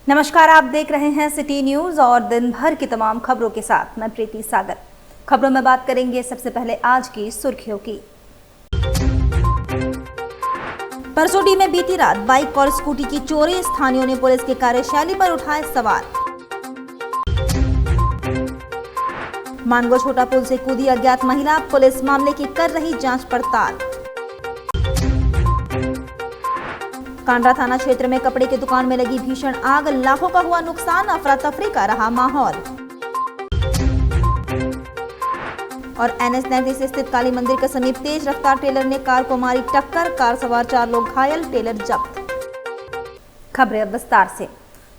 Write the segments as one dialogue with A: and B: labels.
A: नमस्कार, आप देख रहे हैं सिटी न्यूज और दिन भर की तमाम खबरों के साथ मैं प्रीति सागर। खबरों में बात करेंगे सबसे पहले आज की सुर्खियों की। परसोडी में बीती रात बाइक और स्कूटी की चोरी, स्थानीयों ने पुलिस की कार्यशैली पर उठाए सवाल। मानगो छोटा पुल से कूदी अज्ञात महिला, पुलिस मामले की कर रही जांच पड़ताल। कांड्रा थाना क्षेत्र में कपड़े की दुकान में लगी भीषण आग, लाखों का हुआ नुकसान, अफरा तफरी का रहा माहौल। और NH-39 स्थित काली मंदिर के समीप तेज रफ्तार टेलर ने कार को मारी टक्कर, कार सवार 4 लोग घायल, टेलर जब्त। खबरें अब विस्तार से।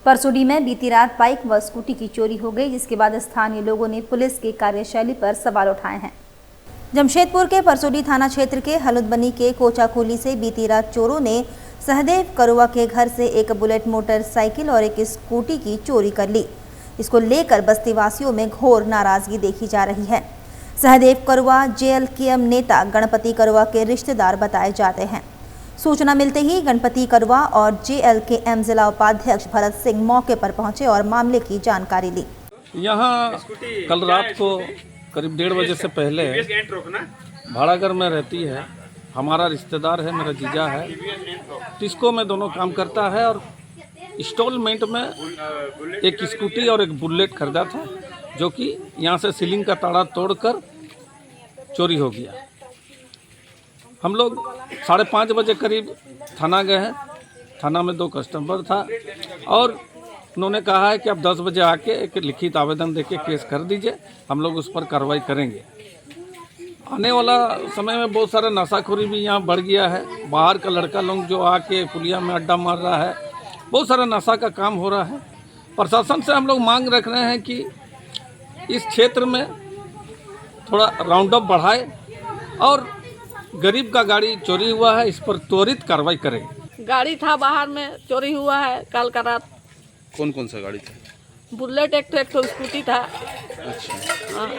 A: परसोडी में बीती रात बाइक व स्कूटी की चोरी हो गई, जिसके बाद स्थानीय लोगों ने पुलिस की कार्यशैली पर सवाल उठाए हैं। जमशेदपुर के परसोडी थाना क्षेत्र के हलुदबनी के कोचाकोली से बीती रात चोरों ने सहदेव करुआ के घर से एक बुलेट मोटरसाइकिल और एक स्कूटी की चोरी कर ली। इसको लेकर बस्तीवासियों में घोर नाराजगी देखी जा रही है। सहदेव करुआ JLKM नेता गणपति करुआ के रिश्तेदार बताए जाते हैं। सूचना मिलते ही गणपति करुआ और JLKM जिला उपाध्यक्ष भरत सिंह मौके पर पहुंचे और मामले की जानकारी ली।
B: यहाँ कल रात को करीब 1:30 बजे से पहले भाड़ाघर में रहती है, हमारा रिश्तेदार है, मेरा जीजा है, टिस्को में दोनों काम करता है और इंस्टॉलमेंट में एक स्कूटी और एक बुलेट खरीदा था, जो कि यहाँ से सीलिंग का ताला तोड़कर चोरी हो गया। हम लोग 5:30 बजे करीब थाना गए हैं। थाना में 2 कस्टमर था और उन्होंने कहा है कि आप 10 बजे आके एक लिखित आवेदन देके केस कर दीजिए, हम लोग उस पर कार्रवाई करेंगे। आने वाला समय में बहुत सारा नशाखोरी भी यहाँ बढ़ गया है। बाहर का लड़का लोग जो आके पुलिया में अड्डा मार रहा है, बहुत सारा नशा का काम हो रहा है। प्रशासन से हम लोग मांग रख रहे हैं कि इस क्षेत्र में थोड़ा राउंड अप बढ़ाए और गरीब का गाड़ी चोरी हुआ है, इस पर त्वरित कार्रवाई करें।
C: गाड़ी था बाहर में, चोरी हुआ है कल का रात।
D: कौन कौन सा गाड़ी था?
C: बुलेट, एक तो स्कूटी था।
D: अच्छा।
C: हाँ।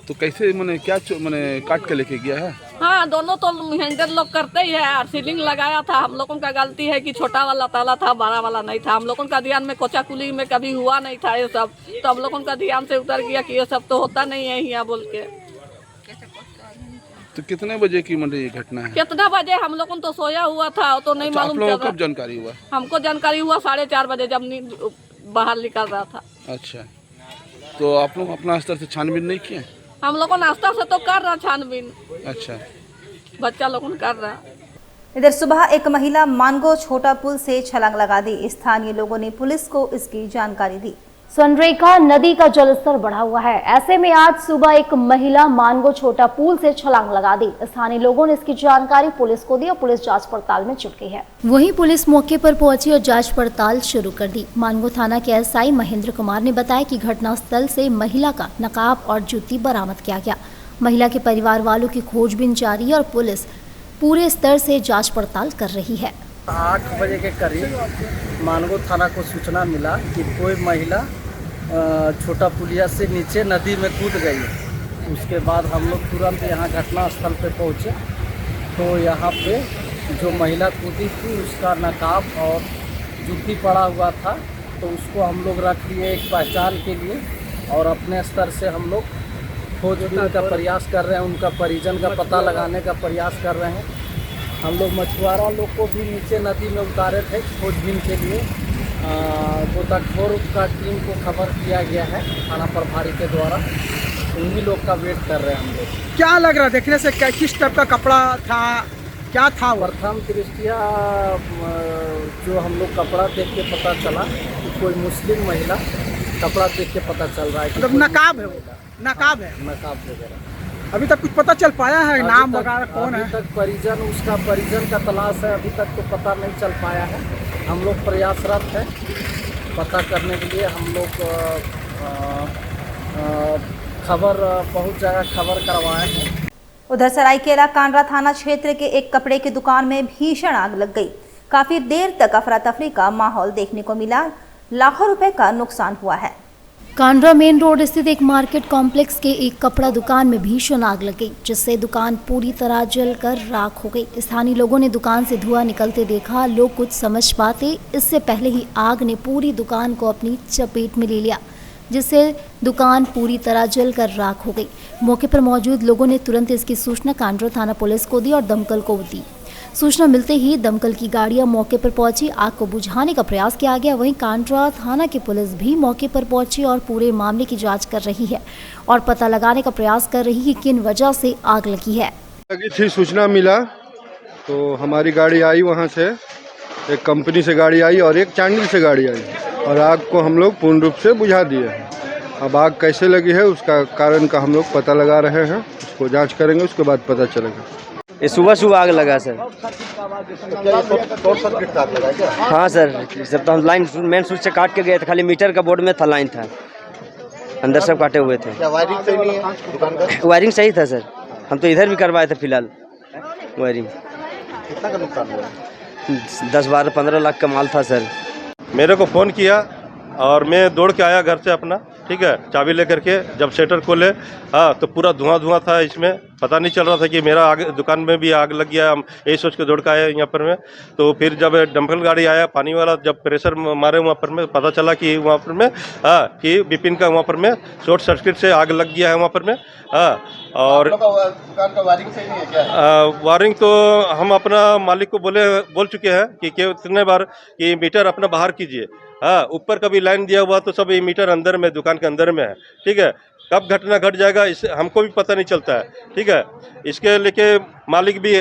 D: तो कैसे मैंने काट के लेके गया है?
C: हाँ, दोनों तो हैंडल लोग करते ही है और सीलिंग लगाया था। हम लोगों का गलती है कि छोटा वाला ताला था, बड़ा वाला नहीं था। हम लोगों का ध्यान में कोचाकुली में कभी हुआ नहीं था ये सब, तो हम लोगों का ध्यान से उतर गया कि ये सब तो होता नहीं है यहाँ बोल के।
D: तो कितने बजे की ये घटना है?
C: कितना बजे हम लोगों तो सोया हुआ था, तो नहीं मालूम
D: चल रहा। कब जानकारी हुआ?
C: हमको जानकारी हुआ 4:30 बजे, जब नींद बाहर निकल रहा था।
D: अच्छा, तो आप लोग अपना स्तर से छानबीन नहीं किए?
C: हम लोगों नाश्ता से तो कर रहा छानबीन।
D: अच्छा,
C: बच्चा लोगों कर रहा।
A: इधर सुबह एक महिला मानगो छोटा पुल से छलांग लगा दी। स्थानीय लोगों ने पुलिस को इसकी जानकारी दी।
E: स्वर्णरेखा नदी का जलस्तर बढ़ा हुआ है, ऐसे में आज सुबह एक महिला मानगो छोटा पुल से छलांग लगा दी। स्थानीय लोगों ने इसकी जानकारी पुलिस को दी और पुलिस जांच पड़ताल में जुट गई है। वहीं पुलिस मौके पर पहुंची और जांच पड़ताल शुरू कर दी। मानगो थाना के SI महेंद्र कुमार ने बताया कि घटनास्थल से महिला का नकाब और जूती बरामद किया गया। महिला के परिवार वालों की खोजबीन जारी है और पुलिस पूरे स्तर से जाँच पड़ताल कर रही है।
F: 8 बजे के करीब मानगो थाना को सूचना मिला कि कोई महिला छोटा पुलिया से नीचे नदी में कूद गई। उसके बाद हम लोग तुरंत यहाँ घटना स्थल पे पहुँचे, तो यहाँ पे जो महिला कूदी थी उसका नकाब और जूती पड़ा हुआ था, तो उसको हम लोग रख लिए एक पहचान के लिए और अपने स्तर से हम लोग खोजबीन का प्रयास कर रहे हैं। उनका परिजन का पता लगाने का प्रयास कर रहे हैं। हम लोग मछुआरा लोग को भी नीचे नदी में उतारे थे खोजबीन के लिए। गोताखोर का टीम को खबर किया गया है थाना प्रभारी के द्वारा, उन्हीं लोग का वेट कर रहे हैं हम लोग।
G: क्या लग रहा है देखने से, किस टाइप का कपड़ा था, क्या था?
F: प्रथम दृष्टिया जो हम लोग कपड़ा देख के पता चला कि कोई मुस्लिम महिला, कपड़ा देख के पता चल रहा है कि
G: मतलब नकाब है, नकाब
F: वगैरह।
G: अभी तक कुछ पता चल पाया है? नाम वगैरह कौन है?
F: अभी तक उसका परिजन का तलाश है, अभी तक तो पता नहीं चल पाया है। हम लोग प्रयासरत हैं पता करने के लिए। हम लोग खबर पहुंच जाएगा, खबर करवाए हैं।
A: उधर सरायकेला कांड्रा थाना क्षेत्र के एक कपड़े की दुकान में भीषण आग लग गई। काफी देर तक अफरा तफरी का माहौल देखने को मिला, लाखों रुपए का नुकसान हुआ है।
E: कांड्रा मेन रोड स्थित एक मार्केट कॉम्प्लेक्स के एक कपड़ा दुकान में भीषण आग लग गई, जिससे दुकान पूरी तरह जलकर राख हो गई। स्थानीय लोगों ने दुकान से धुआं निकलते देखा। लोग कुछ समझ पाते इससे पहले ही आग ने पूरी दुकान को अपनी चपेट में ले लिया, जिससे दुकान पूरी तरह जलकर राख हो गई। मौके पर मौजूद लोगों ने तुरंत इसकी सूचना कांड्रा थाना पुलिस को दी और दमकल को दी। सूचना मिलते ही दमकल की गाड़ियां मौके पर पहुंची, आग को बुझाने का प्रयास किया गया। वहीं कांड्रा थाना की पुलिस भी मौके पर पहुंची और पूरे मामले की जांच कर रही है और पता लगाने का प्रयास कर रही है कि किन वजह से आग लगी है।
H: लगी थी, सूचना मिला तो हमारी गाड़ी आई, वहां से एक कंपनी से गाड़ी आई और एक चांडिल से गाड़ी आई और आग को हम लोग पूर्ण रूप से बुझा दिए हैं। अब आग कैसे लगी है उसका कारण का हम लोग पता लगा रहे हैं, उसको जाँच करेंगे, उसके बाद पता चलेगा।
I: ये सुबह आग लगा सर। हाँ सर, जब तो हम लाइन मेन स्विच से काट के गए थे, खाली मीटर का बोर्ड में था, लाइन था, अंदर सब काटे हुए थे। वायरिंग सही नहीं है दुकान का? वायरिंग सही था सर, हम तो इधर भी करवाए थे फिलहाल वायरिंग।
J: कितना का नुकसान हुआ?
I: 10-12-15 लाख का माल था सर।
K: मेरे को फ़ोन किया और मैं दौड़ के आया घर से अपना, ठीक है, चाबी लेकर के। जब शटर खोले, हाँ, तो पूरा धुआं था इसमें, पता नहीं चल रहा था कि मेरा आग दुकान में भी आग लग गया। हम यही सोच के दौड़ के आए यहाँ पर में। तो फिर जब दमकल गाड़ी आया, पानी वाला जब प्रेशर मारे वहाँ पर में, पता चला कि वहाँ पर में कि विपिन का वहाँ पर में शॉर्ट सर्किट से आग लग गया है वहाँ पर में। और
J: दुकान का वायरिंग सही नहीं है क्या?
K: वायरिंग तो हम अपना मालिक को बोल चुके हैं कि कितने बार कि मीटर अपना बाहर कीजिए। हाँ, ऊपर का भी लाइन दिया हुआ तो सब ये मीटर अंदर में, दुकान के अंदर में है, ठीक है। कब घटना घट जाएगा इस हमको भी पता नहीं चलता है, ठीक है। इसके लेके मालिक भी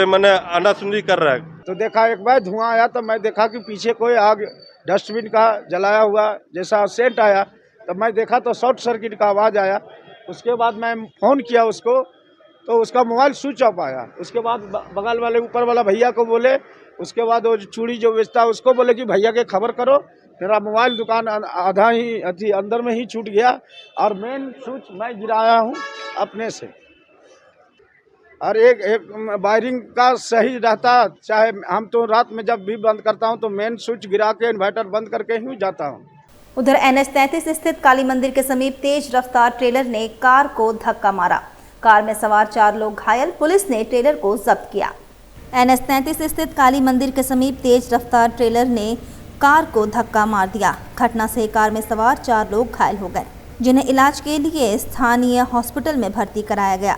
K: मैंने आनासुनी कर रहा है।
G: तो देखा एक बार धुआं आया तो मैं देखा कि पीछे कोई आग डस्टबिन का जलाया हुआ जैसा सेंट आया, तो मैं देखा तो शॉर्ट सर्किट का आवाज़ आया। उसके बाद मैं फ़ोन किया उसको, तो उसका मोबाइल स्विच ऑफ आया। उसके बाद बगल वाले ऊपर वाला भैया को बोले, उसके बाद वो चूड़ी जो बेचता है उसको बोले कि भैया के खबर करो। मेरा मोबाइल दुकान आधा ही अंदर में ही छूट गया और मेन स्विच मैं गिराया हूँ अपने से। और एक वायरिंग का सही रहता, चाहे हम तो रात में जब भी बंद करता हूँ तो मेन स्विच गिरा के इन्वर्टर बंद करके ही जाता हूँ।
A: उधर NH-33 स्थित काली मंदिर के समीप तेज रफ्तार ट्रेलर ने कार को धक्का मारा। कार में सवार 4 लोग घायल, पुलिस ने ट्रेलर को जब्त किया। NH-33 स्थित काली मंदिर के समीप तेज रफ्तार ट्रेलर ने कार को धक्का मार दिया। घटना से कार में सवार 4 लोग घायल हो गए, जिन्हें इलाज के लिए स्थानीय हॉस्पिटल में भर्ती कराया गया।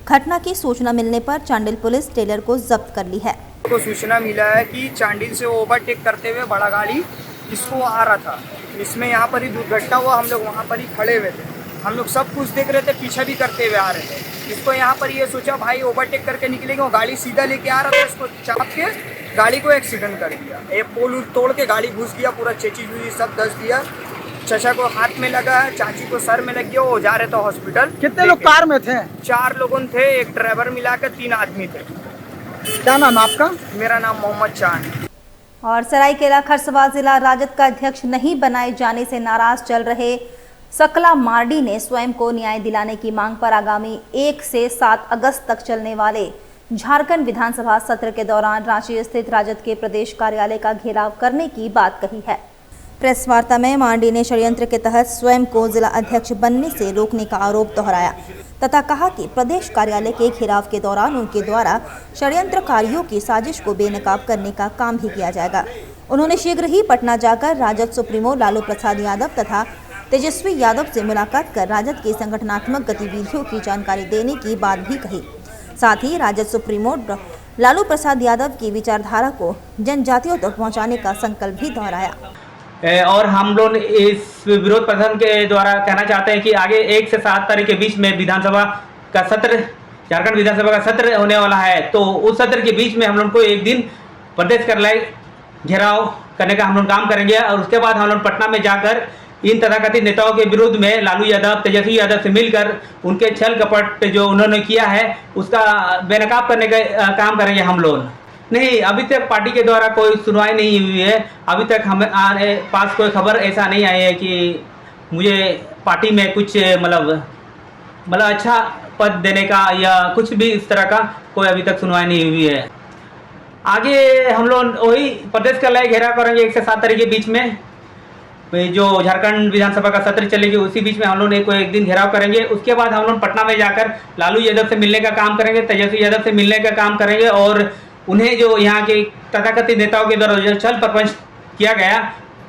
A: घटना की सूचना मिलने पर चांडिल पुलिस ट्रेलर को जब्त कर ली है।
L: को सूचना मिला है कि चांडिल से ओवरटेक करते हुए बड़ा गाड़ी इसको आ रहा था, इसमें यहाँ पर ही दुर्घटना हुआ। हम लोग वहाँ पर ही खड़े हुए थे, हम लोग सब कुछ देख रहे थे, पीछे भी करते हुए आ रहे थे। इसको यहाँ पर ये सोचा भाई ओवरटेक करके निकलेंगे, वो गाड़ी सीधा लेके आ रहा था, इसको चाप के गाड़ी को एक्सीडेंट कर दिया। एक पोल तोड़ के गाड़ी घुस गया, पूरा चेची हुई, सब दस दिया। चचा को हाथ में लगा है, चाची को सर में लग गया, वो जा रहे थे हॉस्पिटल।
G: कितने लोग कार में थे?
L: 4 लोगों थे, एक ड्राइवर मिलाकर 3 आदमी थे।
G: क्या नाम आपका?
L: मेरा नाम मोहम्मद चांद।
A: और सरायकेला खरसवां जिला राजद का अध्यक्ष नहीं बनाए जाने से नाराज चल रहे सकला मार्डी ने स्वयं को न्याय दिलाने की मांग पर आगामी 1 से 7 अगस्त तक चलने वाले झारखंड विधानसभा सत्र के दौरान रांची स्थित राजद के प्रदेश कार्यालय का घेराव करने की बात कही है। प्रेस वार्ता में मांडी ने षड्यंत्र के तहत स्वयं को जिला अध्यक्ष बनने से रोकने का आरोप दोहराया तथा कहा कि प्रदेश कार्यालय के घेराव के दौरान उनके द्वारा षड्यंत्रकारियों की साजिश को बेनकाब करने का काम भी किया जाएगा। उन्होंने शीघ्र ही पटना जाकर राजद सुप्रीमो लालू प्रसाद यादव तथा तेजस्वी यादव से मुलाकात कर राजद की संगठनात्मक गतिविधियों की जानकारी देने की बात भी कही। साथ ही राजद सुप्रीमो लालू प्रसाद यादव की विचारधारा को जनजातियों तक पहुंचाने का संकल्प भी दोहराया।
M: और हम लोग इस विरोध प्रदर्शन के द्वारा कहना चाहते हैं कि आगे 1 से 7 तारीख के बीच में विधानसभा का सत्र, झारखंड विधानसभा का सत्र होने वाला है। तो उस सत्र के बीच में हम लोग को एक दिन प्रदेश कार्यालय घेराव करने का हम लोग काम करेंगे और उसके बाद हम लोग पटना में जाकर इन तथाकथित नेताओं के विरुद्ध में लालू यादव, तेजस्वी यादव से मिलकर उनके छल कपट जो उन्होंने किया है उसका बेनकाब करने का काम करेंगे हम लोग। नहीं, अभी तक पार्टी के द्वारा कोई सुनवाई नहीं हुई है। अभी तक हमारे पास कोई खबर ऐसा नहीं आई है कि मुझे पार्टी में कुछ मतलब अच्छा पद देने का या कुछ भी इस तरह का कोई अभी तक सुनवाई नहीं हुई है। आगे हम लोग वही प्रदेश कार्यालय घेराव करेंगे 1 से 7 तारीख के बीच में जो झारखंड विधानसभा का सत्र चलेगी उसी बीच में हम लोग एक दिन घेराव करेंगे। उसके बाद हम लोग पटना में जाकर लालू यादव से मिलने का काम करेंगे, तेजस्वी यादव से मिलने का काम करेंगे और उन्हें जो यहाँ के तथाकथित नेताओं के द्वारा जो छल प्रपंच किया गया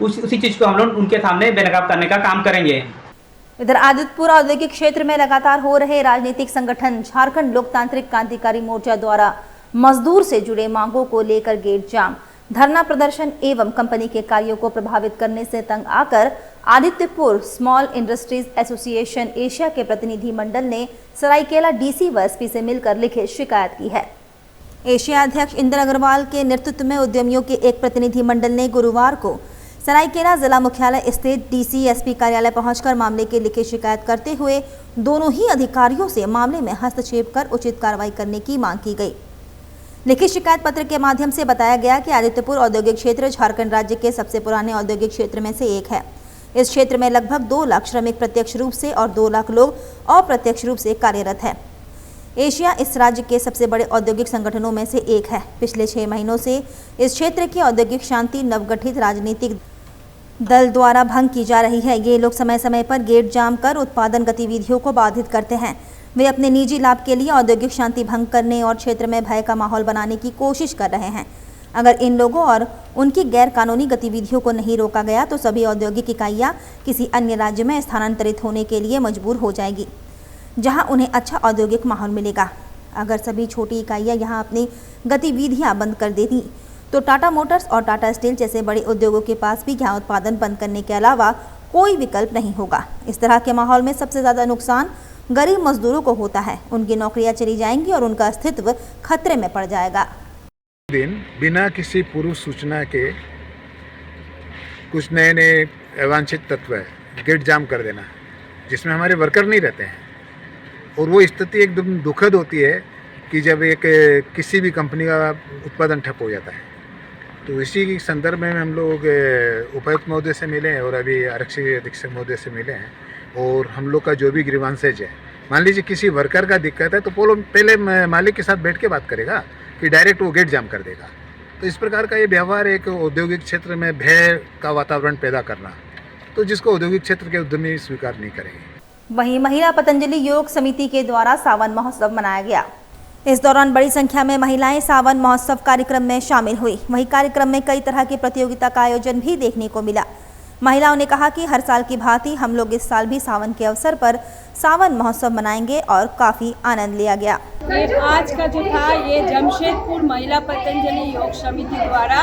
M: उसी चीज़ को हम लोग उनके सामने बेनकाब करने का काम करेंगे।
A: इधर आदित्यपुर औद्योगिक क्षेत्र में लगातार हो रहे राजनीतिक संगठन झारखंड लोकतांत्रिक क्रांतिकारी मोर्चा द्वारा मजदूर से जुड़े मांगों को लेकर गेट जाम, धरना प्रदर्शन एवं कंपनी के कार्यों को प्रभावित करने से तंग आकर Adityapur small industries association Asia के प्रतिनिधि मंडल ने सरायकेला डीसी व एसपी से मिलकर लिखित शिकायत की है। एशिया अध्यक्ष इंद्र अग्रवाल के नेतृत्व में उद्यमियों के एक प्रतिनिधि मंडल ने गुरुवार को सरायकेला जिला मुख्यालय स्थित डीसी एसपी कार्यालय पहुंचकर मामले की लिखित शिकायत करते हुए दोनों ही अधिकारियों से मामले में हस्तक्षेप कर उचित कार्रवाई करने की मांग की गई। लिखित शिकायत पत्र के माध्यम से बताया गया कि आदित्यपुर औद्योगिक क्षेत्र झारखंड राज्य के सबसे पुराने औद्योगिक क्षेत्र में से एक है। इस क्षेत्र में लगभग 2 लाख श्रमिक प्रत्यक्ष रूप से और 2 लाख लोग अप्रत्यक्ष रूप से कार्यरत है। एशिया इस राज्य के सबसे बड़े औद्योगिक संगठनों में से एक है। पिछले 6 महीनों से इस क्षेत्र की औद्योगिक शांति नवगठित राजनीतिक दल द्वारा भंग की जा रही है। ये लोग समय समय पर गेट जाम कर उत्पादन गतिविधियों को बाधित करते हैं। वे अपने निजी लाभ के लिए औद्योगिक शांति भंग करने और क्षेत्र में भय का माहौल बनाने की कोशिश कर रहे हैं। अगर इन लोगों और उनकी गैर कानूनी गतिविधियों को नहीं रोका गया तो सभी औद्योगिक इकाइयां किसी अन्य राज्य में स्थानांतरित होने के लिए मजबूर हो जाएगी, जहां उन्हें अच्छा औद्योगिक माहौल मिलेगा। अगर सभी छोटी इकाइयां यहां अपनी गतिविधियां बंद कर देती तो टाटा मोटर्स और टाटा स्टील जैसे बड़े उद्योगों के पास भी यहाँ उत्पादन बंद करने के अलावा कोई विकल्प नहीं होगा। इस तरह के माहौल में सबसे ज़्यादा नुकसान गरीब मजदूरों को होता है। उनकी नौकरियां चली जाएंगी और उनका अस्तित्व खतरे में पड़ जाएगा।
N: दिन बिना किसी पूर्व सूचना के कुछ नए अवांछित तत्व गेट जाम कर देना, जिसमें हमारे वर्कर नहीं रहते हैं, और वो स्थिति एकदम दुखद होती है कि जब किसी भी कंपनी का उत्पादन ठप हो जाता है। तो इसी संदर्भ में हम लोग उपायुक्त महोदय से मिले हैं और अभी आरक्षी अधीक्षक महोदय से मिले हैं, और हम लोग का जो भी ग्रीवांसेज है, मान लीजिए किसी वर्कर का दिक्कत है तो पहले मालिक के साथ बैठ के बात करेगा कि डायरेक्ट वो गेट जाम कर देगा। तो इस प्रकार का ये व्यवहार एक औद्योगिक क्षेत्र में भय का वातावरण पैदा करना, तो जिसको औद्योगिक क्षेत्र के उद्यमी स्वीकार नहीं करेंगे।
A: वहीं महिला पतंजलि योग समिति के द्वारा सावन महोत्सव मनाया गया। इस दौरान बड़ी संख्या में महिलाएं सावन महोत्सव कार्यक्रम में शामिल हुई। वहीं कार्यक्रम में कई तरह की प्रतियोगिता का आयोजन भी देखने को मिला। महिलाओं ने कहा कि हर साल की भांति हम लोग इस साल भी सावन के अवसर पर सावन महोत्सव मनाएंगे और काफी आनंद लिया गया।
O: आज का जो था ये जमशेदपुर महिला पतंजलि योग समिति द्वारा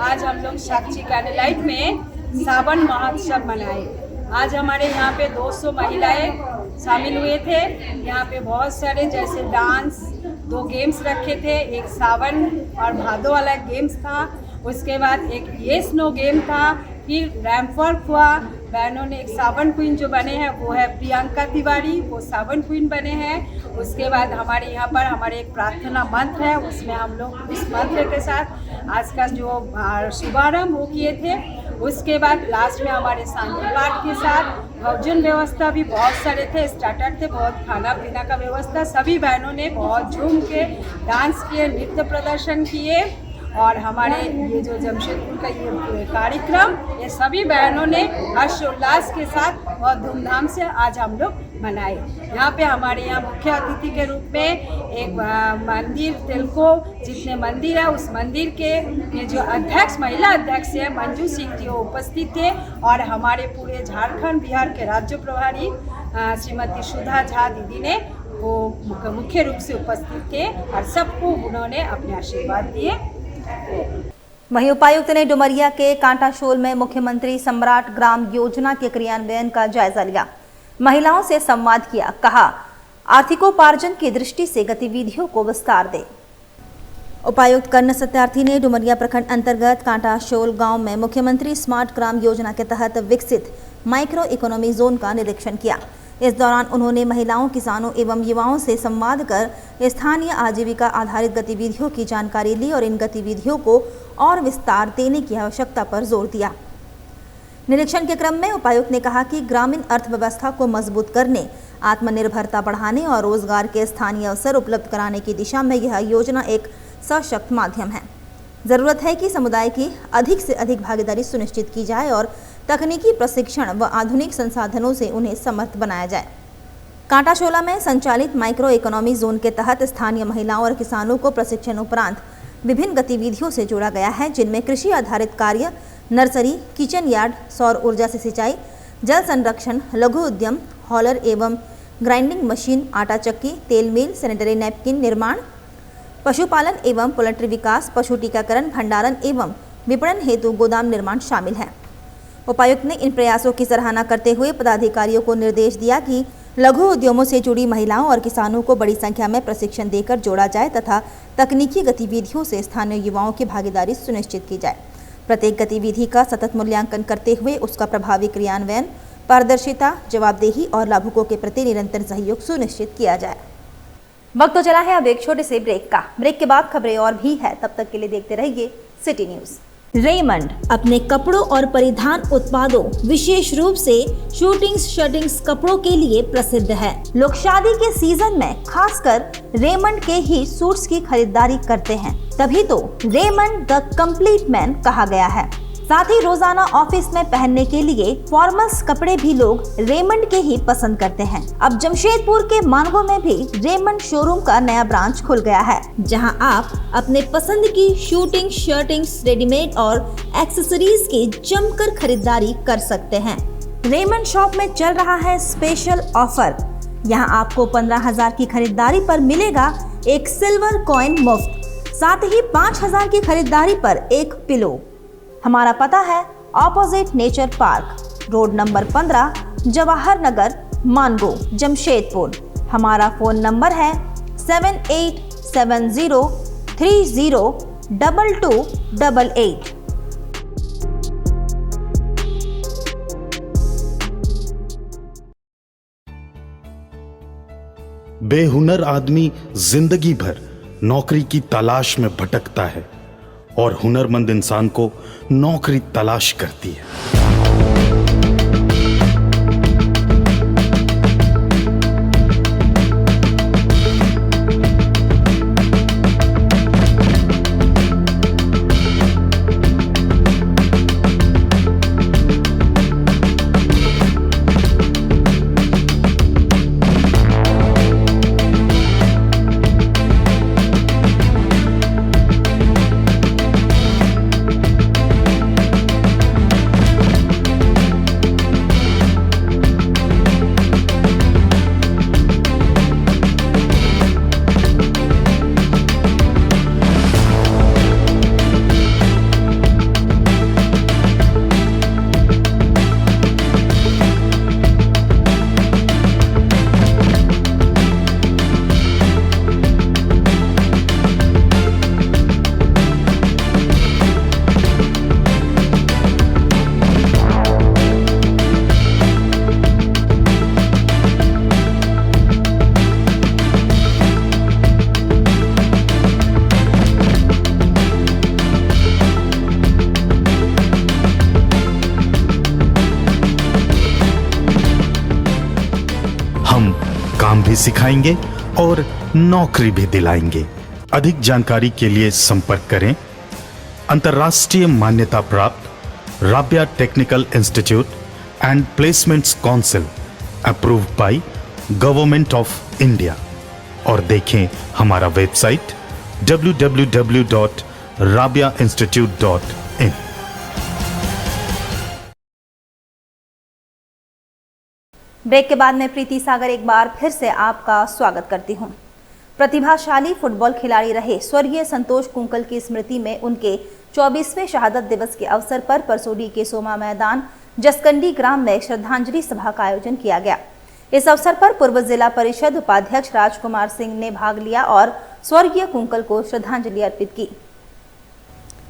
O: आज हम लोग साक्षी कैंडललाइट में सावन महोत्सव मनाए। आज हमारे यहाँ पे 200 महिलाएं शामिल हुए थे। यहाँ पे बहुत सारे जैसे डांस, 2 गेम्स रखे थे, एक सावन और भादो वाला गेम्स था, उसके बाद एक येस नो गेम था, फिर रैंप वॉक हुआ। बहनों ने एक सावन क्वीन जो बने हैं वो है प्रियंका तिवारी, वो सावन क्वीन बने हैं। उसके बाद हमारे यहाँ पर हमारे एक प्रार्थना मंत्र है, उसमें हम लोग उस मंत्र के साथ आज का जो शुभारंभ वो किए थे। उसके बाद लास्ट में हमारे शांति पाठ के साथ भोजन व्यवस्था भी बहुत सारे थे, स्टार्टर थे, बहुत खाना पीना का व्यवस्था। सभी बहनों ने बहुत झूम के डांस किए, नृत्य प्रदर्शन किए, और हमारे ये जो जमशेदपुर का ये कार्यक्रम ये सभी बहनों ने हर्षोल्लास के साथ बहुत धूमधाम से आज हम लोग मनाए। यहाँ पे हमारे यहाँ मुख्य अतिथि के रूप में एक मंदिर तेलको जितने मंदिर है उस मंदिर के ये जो अध्यक्ष महिला अध्यक्ष है मंजू सिंह जी वो उपस्थित थे, और हमारे पूरे झारखंड बिहार के राज्य प्रभारी श्रीमती सुधा झा दीदी ने वो मुख्य रूप से उपस्थित थे और सबको उन्होंने अपने आशीर्वाद दिए।
A: वहीं उपायुक्त ने डुमरिया के कांटाशोल में मुख्यमंत्री सम्राट ग्राम योजना के क्रियान्वयन का जायजा लिया। महिलाओं से संवाद किया, कहा आर्थिकोपार्जन की दृष्टि से गतिविधियों को विस्तार दे। उपायुक्त कर्ण सत्यार्थी ने डुमरिया प्रखंड अंतर्गत कांटाशोल गांव में मुख्यमंत्री स्मार्ट ग्राम योजना के तहत विकसित माइक्रो इकोनॉमी जोन का निरीक्षण किया। इस दौरान उन्होंने महिलाओं, किसानों एवं युवाओं से संवाद कर स्थानीय आजीविका आधारित गतिविधियों की जानकारी ली और इन गतिविधियों को और विस्तार देने की आवश्यकता पर जोर दिया। निरीक्षण के क्रम में उपायुक्त ने कहा कि ग्रामीण अर्थव्यवस्था को मजबूत करने, आत्मनिर्भरता बढ़ाने और रोजगार के स्थानीय अवसर उपलब्ध कराने की दिशा में यह योजना एक सशक्त माध्यम है। जरूरत है कि समुदाय की अधिक से अधिक भागीदारी सुनिश्चित की जाए और तकनीकी प्रशिक्षण व आधुनिक संसाधनों से उन्हें समर्थ बनाया जाए। कांटाशोला में संचालित माइक्रो इकोनॉमी जोन के तहत स्थानीय महिलाओं और किसानों को प्रशिक्षण उपरांत विभिन्न गतिविधियों से जोड़ा गया है, जिनमें कृषि आधारित कार्य, नर्सरी, किचन यार्ड, सौर ऊर्जा से सिंचाई, जल संरक्षण, लघु उद्यम, हॉलर एवं ग्राइंडिंग मशीन, आटा चक्की, तेल मिल, सैनिटरी नैपकिन निर्माण, पशुपालन एवं पोल्ट्री विकास, पशु टीकाकरण, भंडारण एवं विपणन हेतु गोदाम निर्माण शामिल है। उपायुक्त ने इन प्रयासों की सराहना करते हुए पदाधिकारियों को निर्देश दिया कि लघु उद्यमों से जुड़ी महिलाओं और किसानों को बड़ी संख्या में प्रशिक्षण देकर जोड़ा जाए तथा तकनीकी गतिविधियों से स्थानीय युवाओं की भागीदारी सुनिश्चित की जाए। प्रत्येक गतिविधि का सतत मूल्यांकन करते हुए उसका प्रभावी क्रियान्वयन, पारदर्शिता, जवाबदेही और लाभुकों के प्रति निरंतर सहयोग सुनिश्चित किया जाए। वक्त तो चला है अब एक छोटे से ब्रेक का। ब्रेक के बाद खबरें और भी है, तब तक के लिए देखते रहिए सिटी न्यूज। रेमंड अपने कपड़ों और परिधान उत्पादों, विशेष रूप से शूटिंग्स शर्टिंग्स कपड़ों के लिए प्रसिद्ध है। लोग शादी के सीजन में खासकर रेमंड के ही सूट्स की खरीदारी करते हैं, तभी तो रेमंड द कंप्लीट मैन कहा गया है। साथ ही रोजाना ऑफिस में पहनने के लिए फॉर्मल्स कपड़े भी लोग रेमंड के ही पसंद करते हैं। अब जमशेदपुर के मानगो में भी रेमंड शोरूम का नया ब्रांच खुल गया है, जहां आप अपने पसंद की शूटिंग शर्टिंग्स, रेडीमेड और एक्सेसरीज की जमकर खरीदारी कर सकते हैं। रेमंड शॉप में चल रहा है स्पेशल ऑफर। यहां आपको 15,000 की खरीदारी पर मिलेगा एक सिल्वर कॉइन मुफ्त, साथ ही 5,000 की खरीदारी पर एक पिलो। हमारा पता है opposite nature park, road number 15, Jawahar Nagar, Mango, Jamshedpur. हमारा फोन नंबर है 7870302288।
P: बेहुनर आदमी जिंदगी भर नौकरी की तलाश में भटकता है और हुनरमंद इंसान को नौकरी तलाश करती है। काम भी सिखाएंगे और नौकरी भी दिलाएंगे। अधिक जानकारी के लिए संपर्क करें अंतर्राष्ट्रीय मान्यता प्राप्त Rabia technical institute and placements council approved by government of India और देखें हमारा वेबसाइट www.rabiainstitute.in।
A: ब्रेक के बाद मैं प्रीति सागर एक बार फिर से आपका स्वागत करती हूं। प्रतिभाशाली फुटबॉल खिलाड़ी रहे स्वर्गीय संतोष कुंकल की स्मृति में उनके 24वें शहादत दिवस के अवसर पर परसोडी के सोमा मैदान जसकंडी ग्राम में श्रद्धांजलि सभा का आयोजन किया गया। इस अवसर पर पूर्व जिला परिषद उपाध्यक्ष राजकुमार सिंह ने भाग लिया और स्वर्गीय कुंकल को श्रद्धांजलि अर्पित की।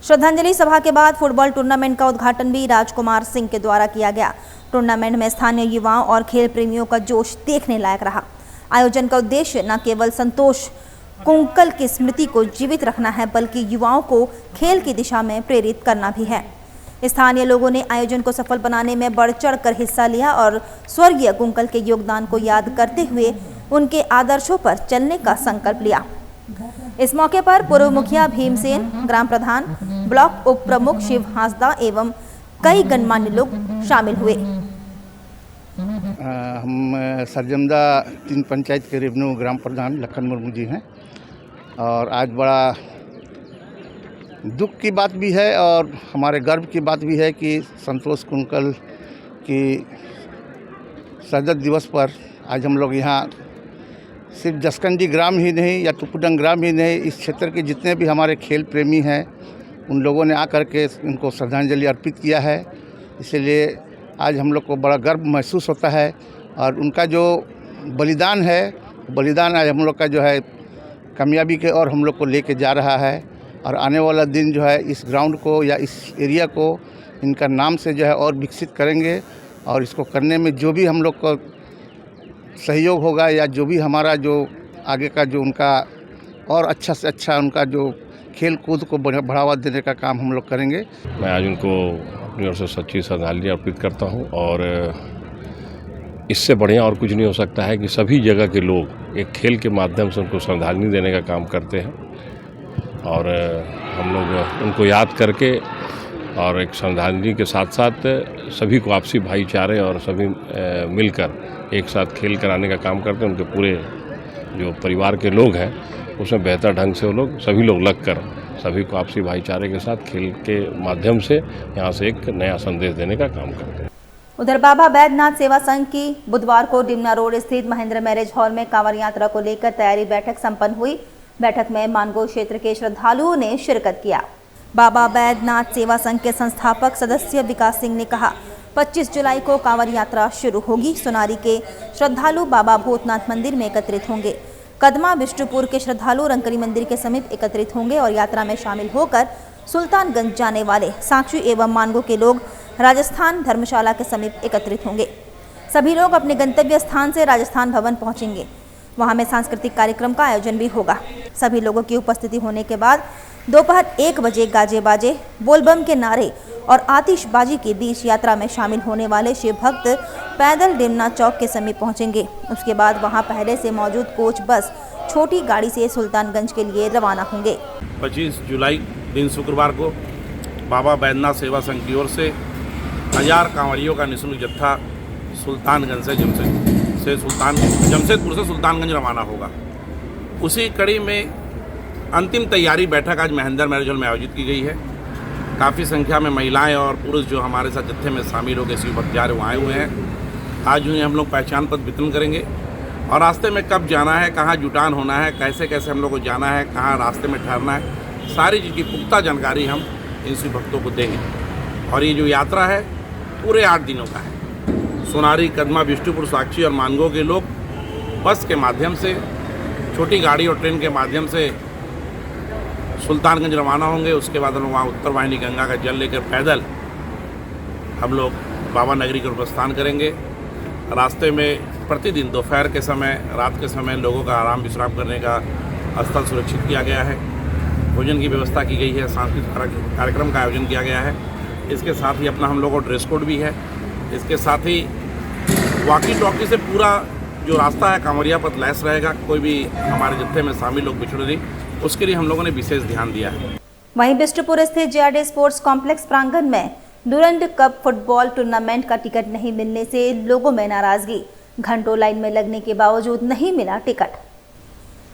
A: श्रद्धांजलि सभा के बाद फुटबॉल टूर्नामेंट का उद्घाटन भी राजकुमार सिंह के द्वारा किया गया। टूर्नामेंट में स्थानीय युवाओं और खेल प्रेमियों का जोश देखने लायक रहा। आयोजन का उद्देश्य न केवल संतोष कुंकल की स्मृति को जीवित रखना है, बल्कि युवाओं को खेल की दिशा में प्रेरित करना भी है। स्थानीय लोगों ने आयोजन को सफल बनाने में बढ़ चढ़कर हिस्सा लिया और स्वर्गीय कुंकल के योगदान को याद करते हुए उनके आदर्शों पर चलने का संकल्प लिया। इस मौके पर पूर्व मुखिया भीमसेन, ग्राम प्रधान, ब्लॉक उप प्रमुख शिव हांसदा एवं कई गणमान्य लोग शामिल हुए।
Q: हम सरजमदा 3 पंचायत के रेवन्यू ग्राम प्रधान लखन मुर्मू जी हैं और आज बड़ा दुख की बात भी है और हमारे गर्व की बात भी है कि संतोष कुंकल की शहादत दिवस पर आज हम लोग यहाँ सिर्फ जसकंडी ग्राम ही नहीं या टुपुडंग ग्राम ही नहीं, इस क्षेत्र के जितने भी हमारे खेल प्रेमी हैं उन लोगों ने आकर के उनको श्रद्धांजलि अर्पित किया है। इसलिए आज हम लोग को बड़ा गर्व महसूस होता है और उनका जो बलिदान है, बलिदान आज हम लोग का जो है कामयाबी के और हम लोग को लेके जा रहा है और आने वाला दिन जो है इस ग्राउंड को या इस एरिया को इनका नाम से जो है और विकसित करेंगे और इसको करने में जो भी हम लोग को सहयोग होगा या जो भी हमारा जो आगे का जो उनका और अच्छा से अच्छा उनका जो खेल कूद को बढ़ावा देने का काम हम लोग करेंगे।
K: मैं आज उनको अपनी ओर से सच्ची श्रद्धांजलि अर्पित करता हूं और इससे बढ़िया और कुछ नहीं हो सकता है कि सभी जगह के लोग एक खेल के माध्यम से उनको श्रद्धांजलि देने का काम करते हैं और हम लोग उनको याद करके और एक श्रद्धांजलि के साथ साथ सभी को आपसी भाईचारे और सभी मिलकर एक साथ खेल कराने का काम करते हैं। उनके पूरे जो परिवार के लोग हैं उसमें बेहतर ढंग से वो लोग सभी लोग लगकर सभी को आपसी भाईचारे के साथ खेल के माध्यम से यहाँ से एक नया संदेश देने का काम करते हैं।
A: उधर बाबा बैद्यनाथ सेवा संघ की बुधवार को डिमना रोड स्थित महेंद्र मैरिज हॉल में कांवड़ यात्रा को लेकर तैयारी बैठक संपन्न हुई। बैठक में मानगो क्षेत्र के श्रद्धालुओं ने शिरकत किया। बाबा बैद्यनाथ सेवा संघ के संस्थापक सदस्य विकास सिंह ने कहा 25 जुलाई को कांवड़ यात्रा शुरू होगी। सोनारी के श्रद्धालु बाबा भूतनाथ मंदिर में एकत्रित होंगे। कदमा विष्णुपुर के श्रद्धालु रंकरी मंदिर के समीप एकत्रित होंगे और यात्रा में शामिल होकर सुल्तानगंज जाने वाले साक्षी एवं मानगो के लोग राजस्थान धर्मशाला के समीप एकत्रित होंगे। सभी लोग अपने गंतव्य स्थान से राजस्थान भवन पहुंचेंगे। वहां में सांस्कृतिक कार्यक्रम का आयोजन भी होगा। सभी लोगों की उपस्थिति होने के बाद दोपहर 1 बजे गाजे बाजे, बोलबम के नारे और आतिशबाजी के बीच यात्रा में शामिल होने वाले शिव भक्त पैदल डिमना चौक के समीप पहुंचेंगे। उसके बाद वहां पहले से मौजूद कोच बस छोटी गाड़ी से सुल्तानगंज के लिए रवाना होंगे।
R: 25 जुलाई दिन शुक्रवार को बाबा बैद्यनाथ सेवा संघ की ओर से 1000 कांवड़ियों का निःशुल्क जत्था सुल्तानगंज से जमशेदपुर से सुल्तानगंज रवाना होगा। उसी कड़ी में अंतिम तैयारी बैठक आज महेंद्र मैरिज हॉल में आयोजित की गई है। काफ़ी संख्या में महिलाएं और पुरुष जो हमारे साथ जत्थे में शामिल हो गए शिव भक्त जा रहे वो आए हुए हैं। आज उन्हें हम लोग पहचान पत्र वितरण करेंगे और रास्ते में कब जाना है, कहाँ जुटान होना है, कैसे कैसे हम लोग को जाना है, कहाँ रास्ते में ठहरना है, सारी चीज़ की पुख्ता जानकारी हम इन शिव भक्तों को देंगे। और ये जो यात्रा है पूरे 8 दिनों का है। सोनारी, कदमा, विष्णुपुर, साक्षी और मानगो के लोग बस के माध्यम से, छोटी गाड़ी और ट्रेन के माध्यम से सुल्तानगंज रवाना होंगे। उसके बाद हम लोग वहाँ उत्तर वाहिनी गंगा का जल लेकर पैदल हम लोग बाबा नगरी का प्रस्थान करेंगे। रास्ते में प्रतिदिन दोपहर के समय, रात के समय लोगों का आराम विश्राम करने का स्थल सुरक्षित किया गया है। भोजन की व्यवस्था की गई है। सांस्कृतिक कार्यक्रम का आयोजन किया गया है। इसके साथ ही अपना हम लोगों को ड्रेस कोड भी है। इसके साथ ही वॉकी टॉकी से पूरा जो रास्ता है कांवड़िया पथ लैस रहेगा। कोई भी हमारे जत्थे में शामिल लोग बिछड़े नहीं, उसके लिए हम लोगों ने विशेष ध्यान दिया है।
A: वहीं बिष्टुपुर स्थित जेआरडी स्पोर्ट्स कॉम्प्लेक्स प्रांगण में डूरंड कप फुटबॉल टूर्नामेंट का टिकट नहीं मिलने से लोगों में नाराजगी। घंटों लाइन में लगने के बावजूद नहीं मिला टिकट।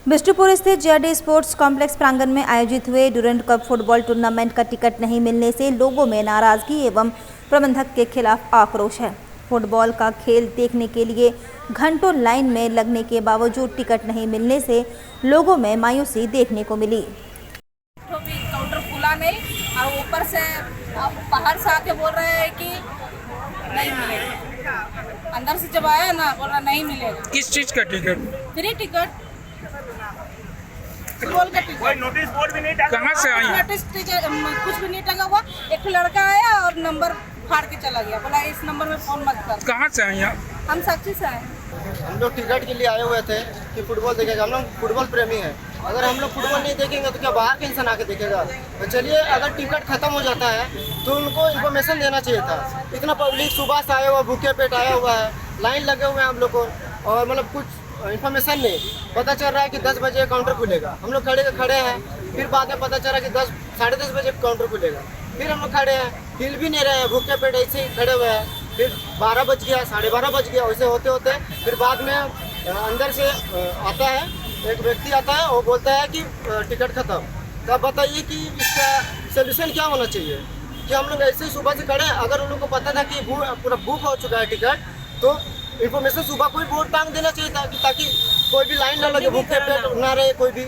A: बिष्टुपुर स्थित जेआरडी स्पोर्ट्स कॉम्प्लेक्स प्रांगण में आयोजित हुए डूरंड कप फुटबॉल टूर्नामेंट का टिकट नहीं मिलने से लोगों में नाराजगी एवं प्रबंधक के खिलाफ आक्रोश है। फुटबॉल का खेल देखने के लिए घंटों लाइन में लगने के बावजूद टिकट नहीं मिलने से लोगों में मायूसी देखने को मिली।
C: काउंटर खुला नहीं और ऊपर से बाहर से आके बोल रहे हैं कि नहीं मिलेगा। अंदर से जब आया ना बोल रहा नहीं मिलेगा।
S: किस चीज का टिकट?
C: फ्री टिकट, फुटबॉल का टिकट। कोई नोटिस बोर्ड भी नहीं टंगा। कहाँ से आई? नोटिस कुछ भी नहीं टंगा हुआ। एक लड़का आया और नंबर फाड़ के चला गया, बोला इस नंबर में फोन मत कर।
S: कहाँ से आई आप?
C: हम साक्षी से आए।
T: हम लोग टिकट के लिए आए हुए थे कि फुटबॉल देखेगा। हम लोग फुटबॉल प्रेमी हैं। अगर हम लोग फुटबॉल नहीं देखेंगे तो क्या बाहर के इंसान आके देखेगा? तो चलिए, अगर टिकट खत्म हो जाता है तो उनको इन्फॉर्मेशन देना चाहिए था। इतना पब्लिक सुबह से आया हुआ, भूखे पेट आया हुआ है, लाइन लगे हुए हैं हम लोग को, और मतलब कुछ इन्फॉर्मेशन नहीं। पता चल रहा है कि 10 बजे काउंटर खुलेगा। हम लोग खड़े हैं, फिर बाद में पता चला कि 10 साढ़े 10 बजे काउंटर खुलेगा। फिर हम लोग खड़े हैं, हिल भी नहीं रहे हैं, भूखे पेट ऐसे ही खड़े हुए हैं। फिर 12 बज गया, 12:30 बज गया, वैसे होते होते फिर बाद में अंदर से आता है एक व्यक्ति आता है, वो बोलता है कि टिकट खत्म। तो आप बताइए कि इसका सोल्यूशन क्या होना चाहिए कि हम लोग ऐसे ही सुबह से खड़े हैं। अगर उन लोगों को पता था कि पूरा बुक हो चुका है टिकट, तो इन्फॉर्मेशन सुबह कोई बोर्ड टांग देना चाहिए था ताकि कोई भी लाइन ना लगे, भूखे पेट ना रहे कोई भी।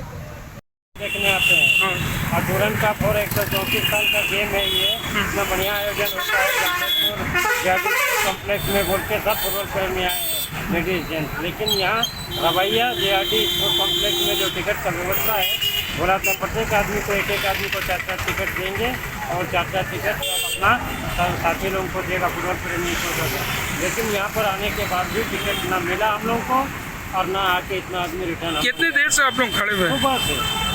F: देखने आते हैं और तुरंत का और 134 साल का गेम है ये, इतना बढ़िया आयोजन होता है कॉम्प्लेक्स में बोल के सब फुटबॉल प्रेमी आए हैं लेडीज जेंट्स। लेकिन यहाँ रवैया JRD कॉम्प्लेक्स में जो टिकट का व्यवस्था है, बोला तो प्रत्येक आदमी को एक आदमी को 4 टिकट देंगे और 4 टिकट अपना साथी लोगों को देगा, फुटबॉल प्रेमी को देगा। लेकिन यहाँ पर आने के बाद भी टिकट ना मिला हम लोगों को और ना आके इतना आदमी रिटर्न।
S: कितने देर से आप लोग खड़े हुए?
F: सुबह से।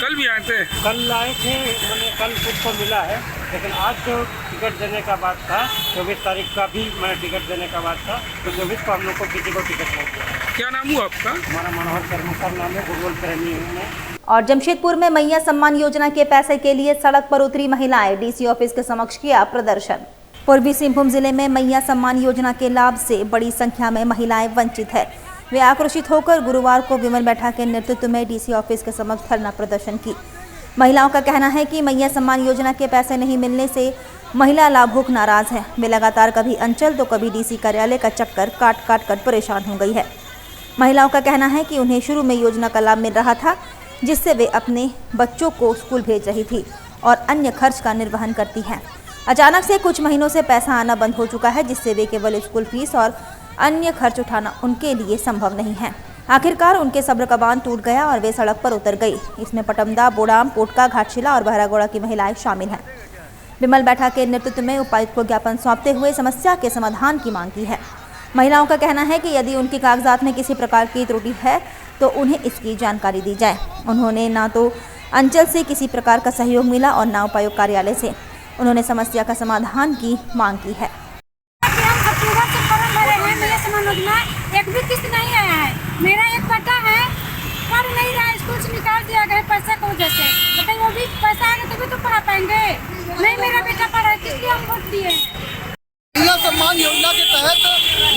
S: कल भी आए थे?
F: कल आए थे, मैंने कल खुद को मिला है, लेकिन आज जो टिकट देने का बात था 24 तारीख का भी मैं टिकट देने का बात था, तो 24 को हम लोग को किसी को टिकट नहीं दिया।
S: क्या नाम हुआ आपका?
F: हमारा मनोहर कर्मकर नाम है, फुटबॉल प्रेमी हूँ मैं।
A: और जमशेदपुर में मैया सम्मान योजना के पैसे के लिए सड़क पर उतरी महिलाएं, DC ऑफिस के समक्ष किया प्रदर्शन। पूर्वी सिंहभूम जिले में मैया सम्मान योजना के लाभ से बड़ी संख्या में महिलाएं वंचित है। वे आक्रोशित होकर गुरुवार को विमल बैठा के नेतृत्व में DC ऑफिस के समक्ष धरना प्रदर्शन की। महिलाओं का कहना है कि मैया सम्मान योजना के पैसे नहीं मिलने से महिला लाभुक नाराज है। वे लगातार कभी अंचल तो कभी DC कार्यालय का चक्कर काट काट कर परेशान हो गई है। महिलाओं का कहना है कि उन्हें शुरू में योजना का लाभ मिल रहा था, जिससे वे अपने बच्चों को स्कूल भेज रही थी और अन्य खर्च का निर्वहन करती हैं। अचानक से कुछ महीनों से पैसा आना बंद हो चुका है, जिससे वे केवल स्कूल फीस और अन्य खर्च उठाना उनके लिए संभव नहीं है। आखिरकार उनके सब्र का बांध टूट गया और वे सड़क पर उतर गई। इसमें पटमदा, बोड़ाम, पोटका, घाटशिला और बहरागोड़ा की महिलाएं शामिल हैं। विमल बैठा के नेतृत्व में उपायुक्त को ज्ञापन सौंपते हुए समस्या के समाधान की मांग की है। महिलाओं का कहना है कि यदि उनके कागजात में किसी प्रकार की त्रुटि है तो उन्हें इसकी जानकारी दी जाए। उन्होंने ना तो अंचल से किसी प्रकार का सहयोग मिला और ना उपायुक्त कार्यालय से। उन्होंने समस्या का समाधान की मांग की है।
U: एक भी किस्त नहीं आया है। मेरा एक बेटा है, पढ़ नहीं रहा, स्कूल से निकाल दिया गया पैसा की वजह से। बताइए वो भी पैसा आएगा तभी तो पढ़ा पाएंगे। नहीं मेरा बेटा पढ़ा है, किस लिए हम वोट दिए?
T: महिला सम्मान योजना के तहत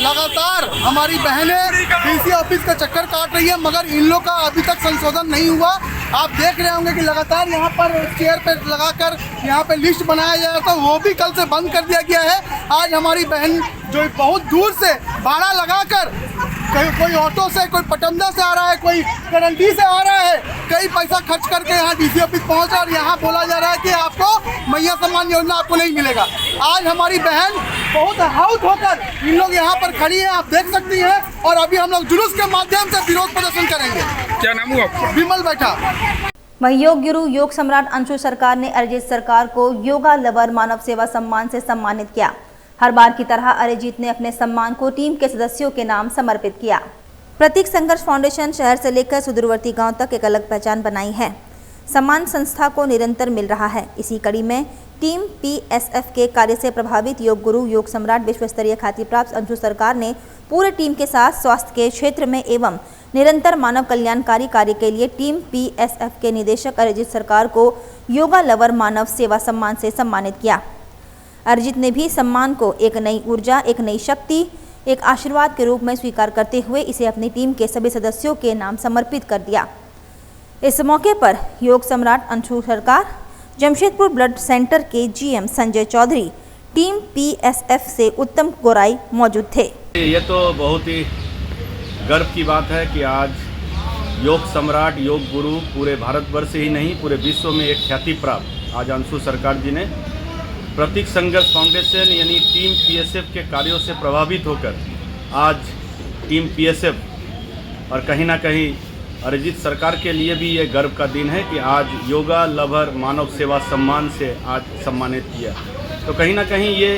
T: लगातार हमारी बहनें DC ऑफिस का चक्कर काट रही है, मगर इन लोग का अभी तक संशोधन नहीं हुआ। आप देख रहे होंगे कि लगातार यहाँ पर चेयर पे लगाकर यहाँ पे लिस्ट बनाया जाए, तो वो भी कल से बंद कर दिया गया है। आज हमारी बहन जो बहुत दूर से भाड़ा लगाकर, कोई ऑटो से, कोई पटमदा से आ रहा है, कोई करंडी से आ रहा है, कई पैसा खर्च करके यहाँ DC ऑफिस पहुँचा और यहाँ बोला जा रहा है कि आपको मैया सम्मान योजना आपको नहीं मिलेगा। आज हमारी बहन बहुत आहत होकर इन लोग यहाँ पर खड़ी है, आप देख सकती हैं, और अभी हम लोग जुलूस के माध्यम से विरोध प्रदर्शन करेंगे।
S: क्या नाम हुआ आपका?
T: विमल बैठा।
A: वहीं योग गुरु योग सम्राट अंशु सरकार ने अरिजीत सरकार को योगा लवर मानव सेवा सम्मान से सम्मानित किया। हर बार की तरह अरिजीत ने अपने सम्मान को टीम के सदस्यों के नाम समर्पित किया। प्रतीक संघर्ष फाउंडेशन शहर से लेकर सुदूरवर्ती गांव तक एक अलग पहचान बनाई है। सम्मान संस्था को निरंतर मिल रहा है। इसी कड़ी में टीम PSF के कार्य से प्रभावित योग गुरु योग सम्राट विश्व स्तरीय ख्याति प्राप्त अंशु सरकार ने पूरे टीम के साथ स्वास्थ्य के क्षेत्र में एवं निरंतर मानव कल्याणकारी कार्य के लिए टीम PSF के निदेशक अरिजीत सरकार को योगा लवर मानव सेवा सम्मान से सम्मानित किया। अरिजीत ने भी सम्मान को एक नई ऊर्जा, एक नई शक्ति, एक आशीर्वाद के रूप में स्वीकार करते हुए इसे अपनी टीम के सभी सदस्यों के नाम समर्पित कर दिया। इस मौके पर योग सम्राट अंशु सरकार, जमशेदपुर ब्लड सेंटर के GM Sanjay Chaudhary, team PSF से उत्तम गोराई मौजूद थे।
V: ये तो बहुत ही गर्व की बात है कि आज योग सम्राट, योग गुरु पूरे भारतवर्ष ही नहीं पूरे विश्व में एक ख्याति प्राप्त आज अंशु सरकार जी ने प्रतीक संघर्ष फाउंडेशन यानी टीम PSF के कार्यों से प्रभावित होकर आज टीम PSF और कहीं ना कहीं अरिजीत सरकार के लिए भी ये गर्व का दिन है कि आज योगा लवर मानव सेवा सम्मान से आज सम्मानित किया। तो कहीं ना कहीं ये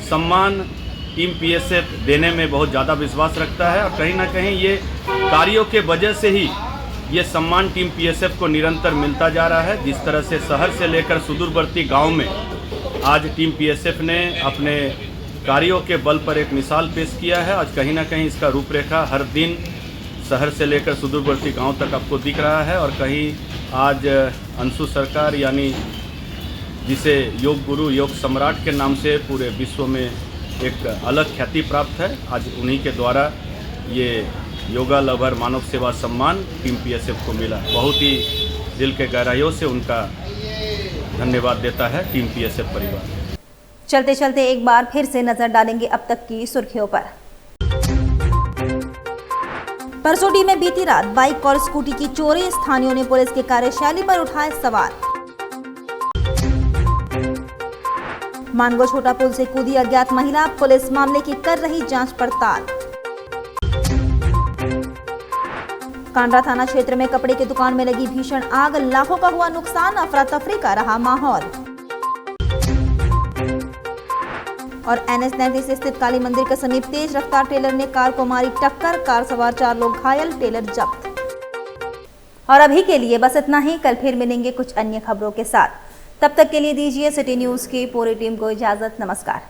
V: सम्मान टीम PSF देने में बहुत ज़्यादा विश्वास रखता है और कहीं ना कहीं ये कार्यों के वजह से ही ये सम्मान टीम PSF को निरंतर मिलता जा रहा है। जिस तरह से शहर से लेकर सुदूरवर्ती गांव में आज टीम PSF ने अपने कार्यों के बल पर एक मिसाल पेश किया है। आज कहीं ना कहीं इसका रूपरेखा हर दिन शहर से लेकर सुदूरवर्ती गांव तक आपको दिख रहा है और कहीं आज अंशु सरकार यानी जिसे योग गुरु योग सम्राट के नाम से पूरे विश्व में एक अलग ख्याति प्राप्त है। आज उन्हीं के द्वारा ये योगा लवर मानव सेवा सम्मान टीम PSF को मिला। बहुत ही दिल के गहराइयों से उनका धन्यवाद देता है टीम PSF परिवार।
A: चलते चलते एक बार फिर से नजर डालेंगे अब तक की सुर्खियों पर। परसोडी में बीती रात बाइक और स्कूटी की चोरी, स्थानियों ने पुलिस की कार्यशैली पर उठाए सवाल। मानगो छोटा पुल से कूदी अज्ञात महिला, पुलिस मामले की कर रही जांच पड़ताल। कांड्रा थाना क्षेत्र में कपड़े की दुकान में लगी भीषण आग, लाखों का हुआ नुकसान, अफरा तफरी का रहा माहौल। और NH-39 स्थित काली मंदिर के समीप तेज रफ्तार टेलर ने कार को मारी टक्कर, कार सवार 4 लोग घायल, टेलर जब्त। और अभी के लिए बस इतना ही, कल फिर मिलेंगे कुछ अन्य खबरों के साथ। तब तक के लिए दीजिए सिटी न्यूज की पूरी टीम को इजाजत। नमस्कार।